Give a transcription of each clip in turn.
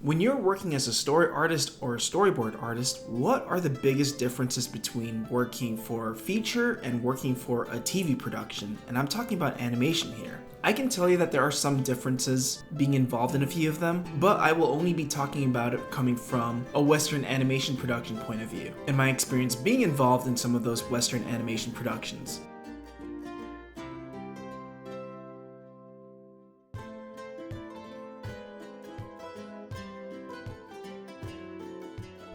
When you're working as a story artist or a storyboard artist, what are the biggest differences between working for feature and working for a TV production? And I'm talking about animation here. I can tell you that there are some differences being involved in a few of them, but I will only be talking about it coming from a Western animation production point of view, and my experience being involved in some of those Western animation productions.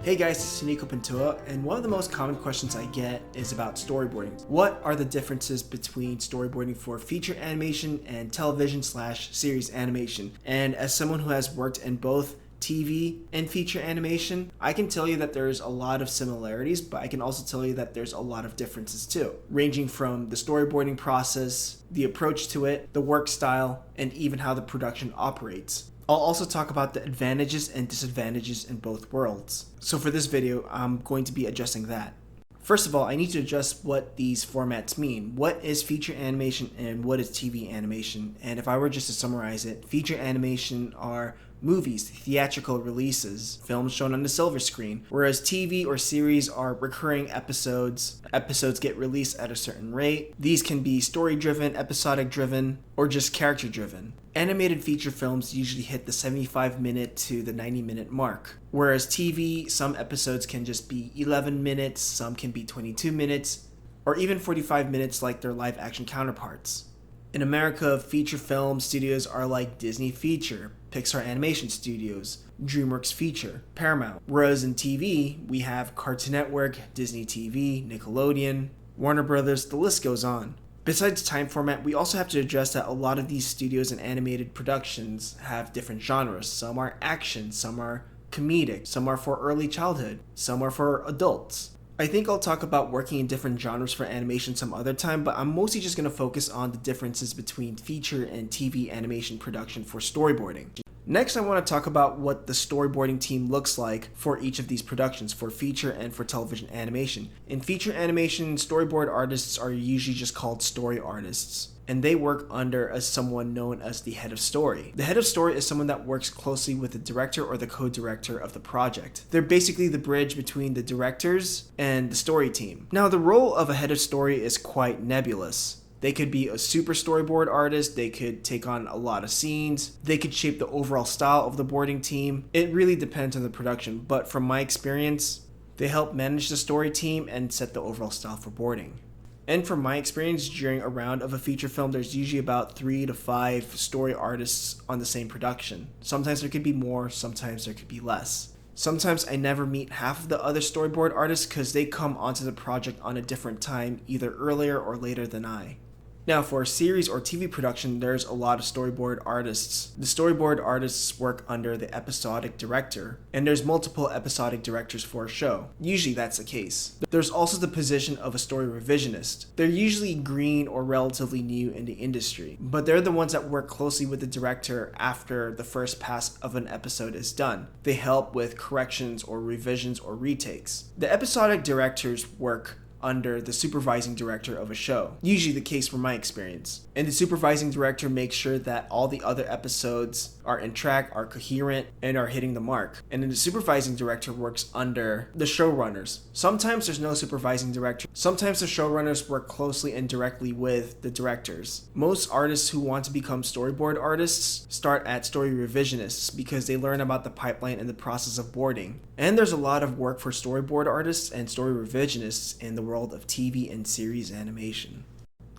Hey guys, this is Nico Pintua, and one of the most common questions I get is about storyboarding. What are the differences between storyboarding for feature animation and television/series animation? And as someone who has worked in both TV and feature animation, I can tell you that there's a lot of similarities, but I can also tell you that there's a lot of differences too, ranging from the storyboarding process, the approach to it, the work style, and even how the production operates. I'll also talk about the advantages and disadvantages in both worlds. So for this video, I'm going to be addressing that. First of all, I need to address what these formats mean. What is feature animation and what is TV animation? And if I were just to summarize it, feature animation are movies, theatrical releases, films shown on the silver screen, whereas TV or series are recurring episodes. Episodes get released at a certain rate. These can be story-driven, episodic-driven, or just character-driven. Animated feature films usually hit the 75-minute to the 90-minute mark, whereas TV, some episodes can just be 11 minutes, some can be 22 minutes, or even 45 minutes like their live-action counterparts. In America, feature film studios are like Disney Feature, Pixar Animation Studios, DreamWorks Feature, Paramount. Whereas in TV, we have Cartoon Network, Disney TV, Nickelodeon, Warner Brothers, the list goes on. Besides time format, we also have to address that a lot of these studios and animated productions have different genres. Some are action, some are comedic, some are for early childhood, some are for adults. I think I'll talk about working in different genres for animation some other time, but I'm mostly just going to focus on the differences between feature and TV animation production for storyboarding. Next, I want to talk about what the storyboarding team looks like for each of these productions, for feature and for television animation. In feature animation, storyboard artists are usually just called story artists, and they work under someone known as the head of story. The head of story is someone that works closely with the director or the co-director of the project. They're basically the bridge between the directors and the story team. Now, the role of a head of story is quite nebulous. They could be a super storyboard artist, they could take on a lot of scenes, they could shape the overall style of the boarding team. It really depends on the production, but from my experience, they help manage the story team and set the overall style for boarding. And from my experience, during a round of a feature film, there's usually about 3 to 5 story artists on the same production. Sometimes there could be more, sometimes there could be less. Sometimes I never meet half of the other storyboard artists because they come onto the project on a different time, either earlier or later than I. Now, for a series or TV production, there's a lot of storyboard artists. The storyboard artists work under the episodic director, and there's multiple episodic directors for a show. Usually that's the case. There's also the position of a story revisionist. They're usually green or relatively new in the industry, but they're the ones that work closely with the director after the first pass of an episode is done. They help with corrections or revisions or retakes. The episodic directors work under the supervising director of a show, usually the case from my experience. And the supervising director makes sure that all the other episodes are in track, are coherent, and are hitting the mark. And then the supervising director works under the showrunners. Sometimes there's no supervising director. Sometimes the showrunners work closely and directly with the directors. Most artists who want to become storyboard artists start at story revisionists because they learn about the pipeline and the process of boarding. And there's a lot of work for storyboard artists and story revisionists in the world of TV and series animation.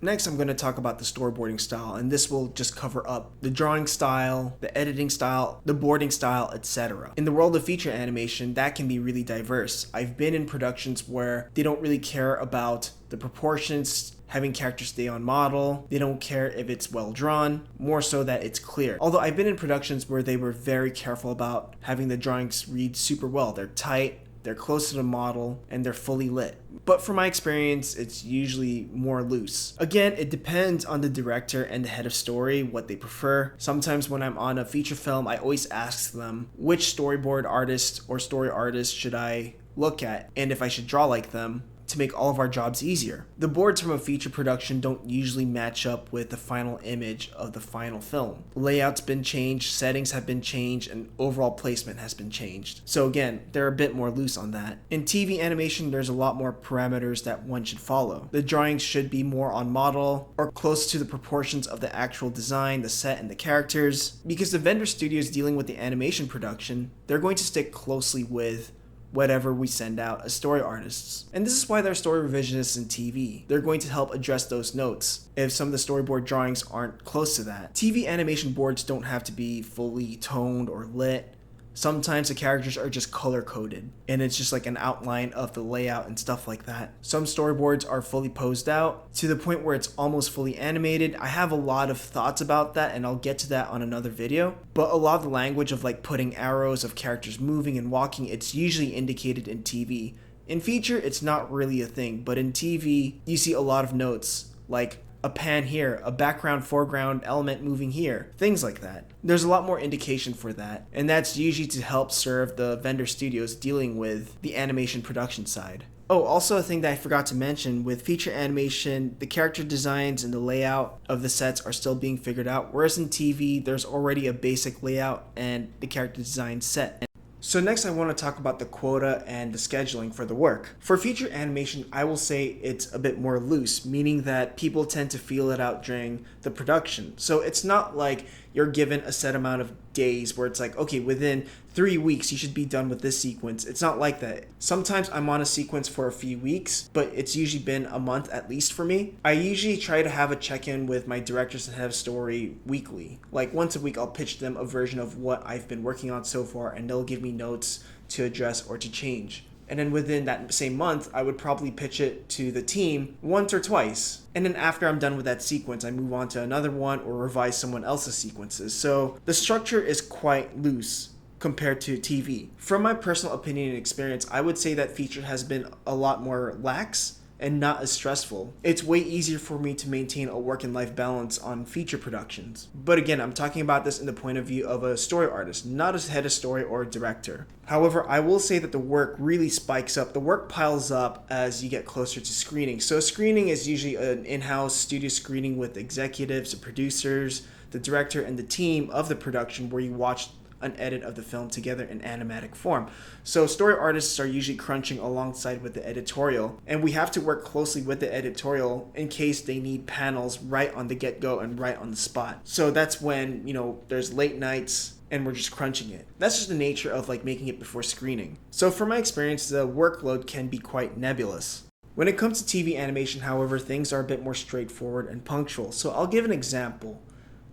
Next, I'm going to talk about the storyboarding style, and this will just cover up the drawing style, the editing style, the boarding style, etc. In the world of feature animation, that can be really diverse. I've been in productions where they don't really care about the proportions, having characters stay on model. They don't care if it's well drawn, more so that it's clear. Although I've been in productions where they were very careful about having the drawings read super well. They're tight, they're close to the model, and they're fully lit. But from my experience, it's usually more loose. Again, it depends on the director and the head of story, what they prefer. Sometimes when I'm on a feature film, I always ask them which storyboard artist or story artist should I look at, and if I should draw like them, to make all of our jobs easier. The boards from a feature production don't usually match up with the final image of the final film. Layout's been changed, settings have been changed, and overall placement has been changed. So again, they're a bit more loose on that. In TV animation, there's a lot more parameters that one should follow. The drawings should be more on model or close to the proportions of the actual design, the set, and the characters. Because the vendor studio is dealing with the animation production, they're going to stick closely with whatever we send out as story artists. And this is why there are story revisionists in TV. They're going to help address those notes if some of the storyboard drawings aren't close to that. TV animation boards don't have to be fully toned or lit. Sometimes the characters are just color-coded, and it's just like an outline of the layout and stuff like that. Some storyboards are fully posed out to the point where it's almost fully animated. I have a lot of thoughts about that, and I'll get to that on another video. But a lot of the language of like putting arrows of characters moving and walking, it's usually indicated in TV. In feature, it's not really a thing, but in TV, you see a lot of notes, like a pan here, a background foreground element moving here, things like that. There's a lot more indication for that, and that's usually to help serve the vendor studios dealing with the animation production side. Oh, also a thing that I forgot to mention, with feature animation, the character designs and the layout of the sets are still being figured out, whereas in TV, there's already a basic layout and the character design set. So next I want to talk about the quota and the scheduling for the work. For feature animation, I will say it's a bit more loose, meaning that people tend to feel it out during the production. So it's not like you're given a set amount of days where it's like, okay, within 3 weeks you should be done with this sequence. It's not like that. Sometimes I'm on a sequence for a few weeks, but it's usually been a month at least for me. I usually try to have a check-in with my directors and head of story weekly. Like once a week I'll pitch them a version of what I've been working on so far, and they'll give me notes to address or to change. And then within that same month, I would probably pitch it to the team once or twice. And then after I'm done with that sequence, I move on to another one or revise someone else's sequences. So the structure is quite loose compared to TV. From my personal opinion and experience, I would say that feature has been a lot more lax and not as stressful. It's way easier for me to maintain a work and life balance on feature productions. But again, I'm talking about this in the point of view of a story artist, not as head of story or director. However, I will say that the work really spikes up. The work piles up as you get closer to screening. So screening is usually an in-house studio screening with executives, the producers, the director, and the team of the production where you watch an edit of the film together in animatic form. So story artists are usually crunching alongside with the editorial, and we have to work closely with the editorial in case they need panels right on the get-go and right on the spot. So that's when, there's late nights and we're just crunching it. That's just the nature of like making it before screening. So from my experience, the workload can be quite nebulous. When it comes to TV animation, however, things are a bit more straightforward and punctual. So I'll give an example.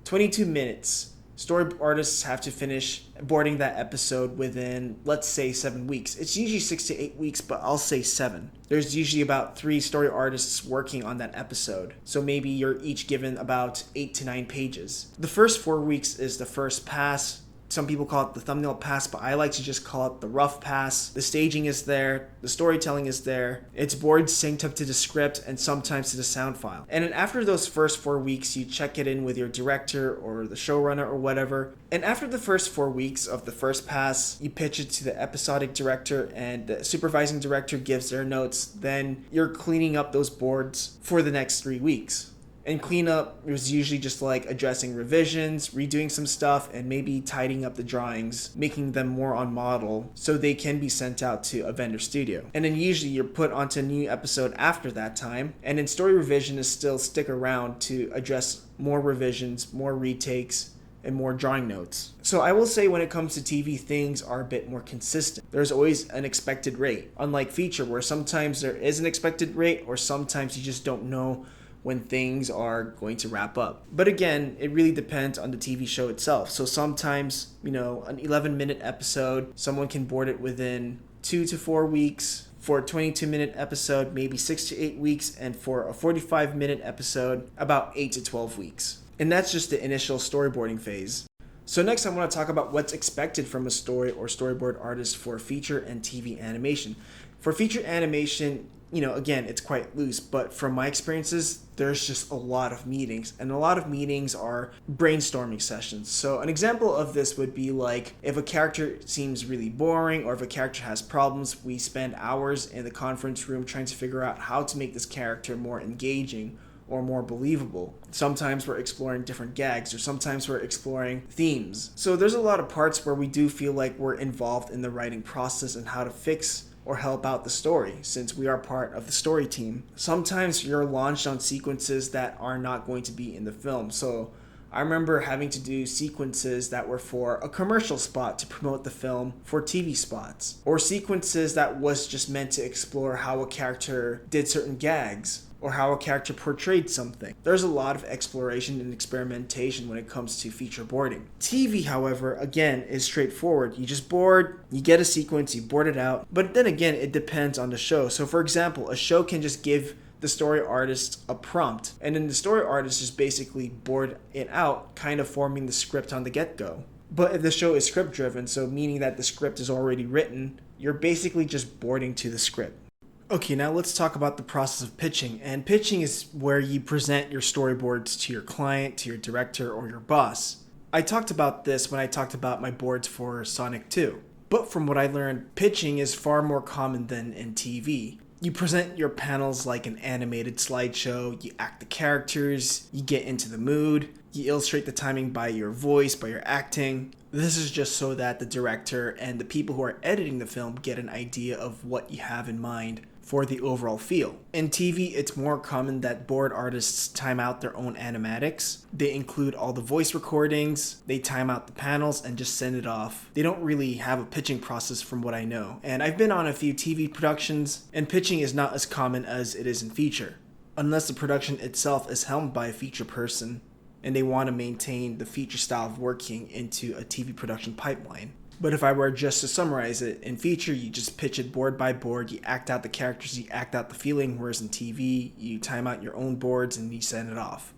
22 minutes. Story artists have to finish boarding that episode within, let's say, 7 weeks. It's usually 6 to 8 weeks, but I'll say 7. There's usually about 3 story artists working on that episode. So maybe you're each given about 8 to 9 pages. The first 4 weeks is the first pass. Some people call it the thumbnail pass, but I like to just call it the rough pass. The staging is there, the storytelling is there, it's board synced up to the script and sometimes to the sound file. And then after those first 4 weeks, you check it in with your director or the showrunner or whatever. And after the first 4 weeks of the first pass, you pitch it to the episodic director and the supervising director gives their notes. Then you're cleaning up those boards for the next 3 weeks. And cleanup is usually just like addressing revisions, redoing some stuff, and maybe tidying up the drawings, making them more on model so they can be sent out to a vendor studio. And then usually you're put onto a new episode after that time. And then story revisionists still stick around to address more revisions, more retakes, and more drawing notes. So I will say when it comes to TV, things are a bit more consistent. There's always an expected rate, unlike feature where sometimes there is an expected rate or sometimes you just don't know when things are going to wrap up. But again, it really depends on the TV show itself. So sometimes, an 11-minute episode, someone can board it within 2 to 4 weeks. For a 22-minute episode, maybe 6 to 8 weeks. And for a 45-minute episode, about 8 to 12 weeks. And that's just the initial storyboarding phase. So next I want to talk about what's expected from a story or storyboard artist for feature and TV animation. For feature animation, again, it's quite loose, but from my experiences, there's just a lot of meetings, and a lot of meetings are brainstorming sessions. So an example of this would be like if a character seems really boring or if a character has problems, we spend hours in the conference room trying to figure out how to make this character more engaging or more believable. Sometimes we're exploring different gags, or sometimes we're exploring themes. So there's a lot of parts where we do feel like we're involved in the writing process and how to fix or help out the story, since we are part of the story team. Sometimes you're launched on sequences that are not going to be in the film. So I remember having to do sequences that were for a commercial spot to promote the film for TV spots, or sequences that was just meant to explore how a character did certain gags or how a character portrayed something. There's a lot of exploration and experimentation when it comes to feature boarding. TV, however, again, is straightforward. You just board, you get a sequence, you board it out. But then again, it depends on the show. So for example, a show can just give the story artist a prompt, and then the story artist just basically board it out, kind of forming the script on the get-go. But if the show is script driven, so meaning that the script is already written, you're basically just boarding to the script. Okay, now let's talk about the process of pitching. And pitching is where you present your storyboards to your client, to your director, or your boss. I talked about this when I talked about my boards for Sonic 2. But from what I learned, pitching is far more common than in TV. You present your panels like an animated slideshow, you act the characters, you get into the mood, you illustrate the timing by your voice, by your acting. This is just so that the director and the people who are editing the film get an idea of what you have in mind for the overall feel. In TV, it's more common that board artists time out their own animatics. They include all the voice recordings, they time out the panels and just send it off. They don't really have a pitching process from what I know. And I've been on a few TV productions, and pitching is not as common as it is in feature, unless the production itself is helmed by a feature person and they want to maintain the feature style of working into a TV production pipeline. But if I were just to summarize it, in feature, you just pitch it board by board, you act out the characters, you act out the feeling, whereas in TV, you time out your own boards and you send it off.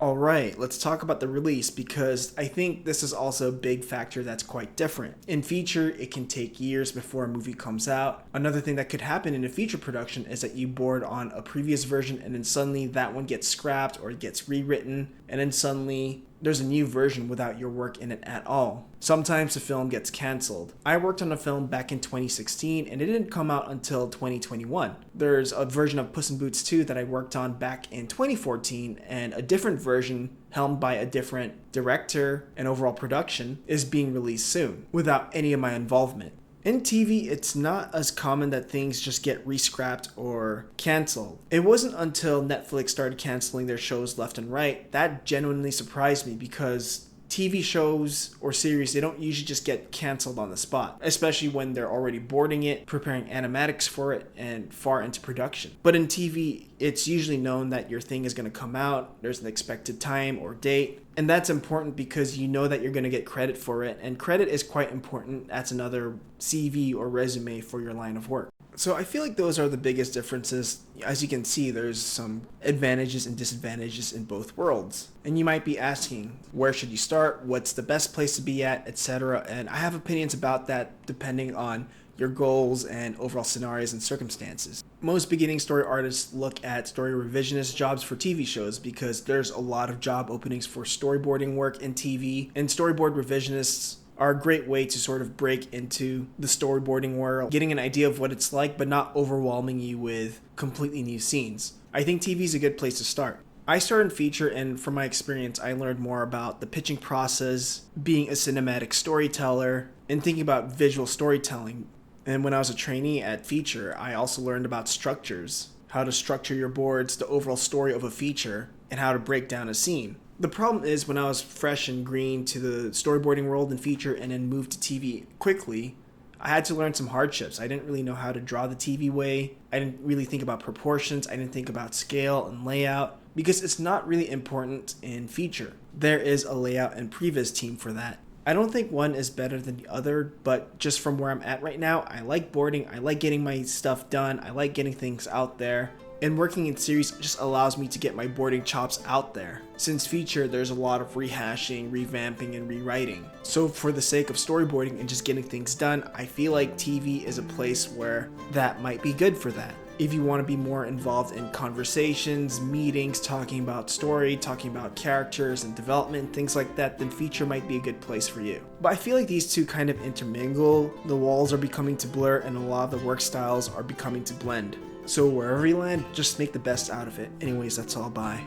Alright, let's talk about the release, because I think this is also a big factor that's quite different. In feature, it can take years before a movie comes out. Another thing that could happen in a feature production is that you board on a previous version and then suddenly that one gets scrapped or it gets rewritten, and then suddenly there's a new version without your work in it at all. Sometimes the film gets canceled. I worked on a film back in 2016 and it didn't come out until 2021. There's a version of Puss in Boots 2 that I worked on back in 2014, and a different version helmed by a different director and overall production is being released soon without any of my involvement. In TV, it's not as common that things just get re-scrapped or canceled. It wasn't until Netflix started canceling their shows left and right that genuinely surprised me, because TV shows or series, they don't usually just get canceled on the spot, especially when they're already boarding it, preparing animatics for it, and far into production. But in TV, it's usually known that your thing is going to come out, there's an expected time or date, and that's important because you know that you're going to get credit for it, and credit is quite important. That's another CV or resume for your line of work. So I feel like those are the biggest differences. As you can see, there's some advantages and disadvantages in both worlds. And you might be asking, where should you start? What's the best place to be at, etc. And I have opinions about that depending on your goals and overall scenarios and circumstances. Most beginning story artists look at story revisionist jobs for TV shows because there's a lot of job openings for storyboarding work in TV, and storyboard revisionists are a great way to sort of break into the storyboarding world, getting an idea of what it's like, but not overwhelming you with completely new scenes. I think TV is a good place to start. I started in feature, and from my experience, I learned more about the pitching process, being a cinematic storyteller, and thinking about visual storytelling. And when I was a trainee at feature, I also learned about structures, how to structure your boards, the overall story of a feature, and how to break down a scene. The problem is, when I was fresh and green to the storyboarding world and feature and then moved to TV quickly, I had to learn some hardships. I didn't really know how to draw the TV way. I didn't really think about proportions. I didn't think about scale and layout, because it's not really important in feature. There is a layout and previs team for that. I don't think one is better than the other, but just from where I'm at right now, I like boarding. I like getting my stuff done. I like getting things out there. And working in series just allows me to get my boarding chops out there. Since feature, there's a lot of rehashing, revamping, and rewriting. So for the sake of storyboarding and just getting things done, I feel like TV is a place where that might be good for that. If you want to be more involved in conversations, meetings, talking about story, talking about characters and development, things like that, then feature might be a good place for you. But I feel like these two kind of intermingle. The walls are becoming to blur and a lot of the work styles are becoming to blend. So wherever you land, just make the best out of it. Anyways, that's all. Bye.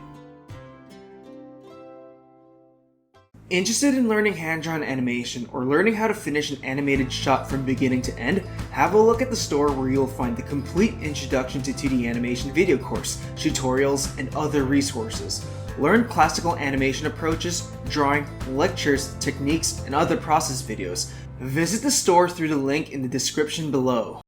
Interested in learning hand-drawn animation or learning how to finish an animated shot from beginning to end? Have a look at the store where you'll find the complete Introduction to 2D Animation video course, tutorials, and other resources. Learn classical animation approaches, drawing, lectures, techniques, and other process videos. Visit the store through the link in the description below.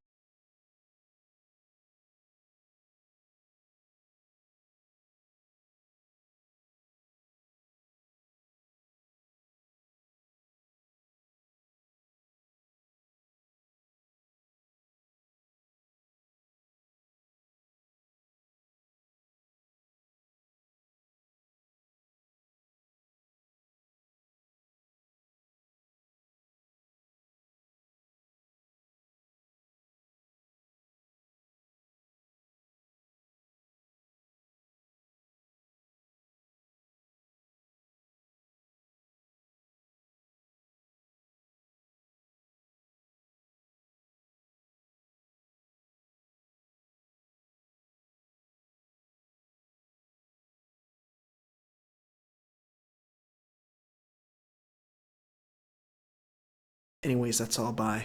Anyways, that's all. Bye.